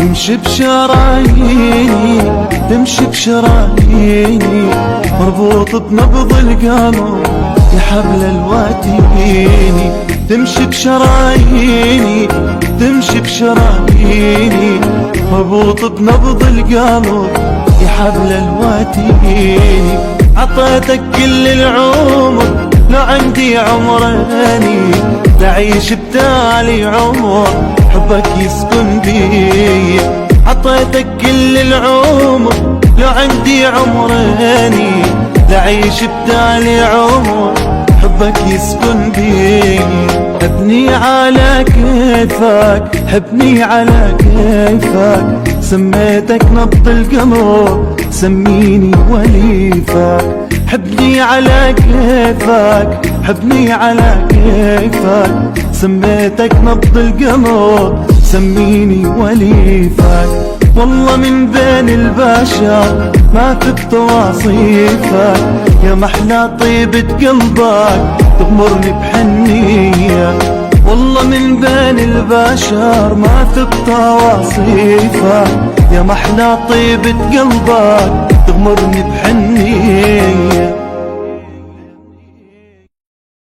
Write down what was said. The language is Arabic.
تمشي بشراييني تمشي بشراييني مربوط بنبض القلب يا حبل الواتيني. تمشي بشراييني تمشي بشراييني مربوط بنبض القلب يا حبل الواتيني. عطيتك كل العمر لو عندي عمراني لعيش بتالي عمر حبك يسكن بي. عطيتك كل العمر لو عندي عمراني لعيش بتالي عمر حبك يسكن بي. حبني على كيفك حبني على كيفك سميتك نبض القمر سميني وليفك. حبني على كيفك حبني على كيفك سميتك نبض القمر سميني وليفك. والله من بين البشر ما تبت وصيفك يا محلى طيبة قلبك تغمرني بحنية. والله من بين البشر ما تبت وصيفك يا محلى طيبة قلبك تغمرني بحنية.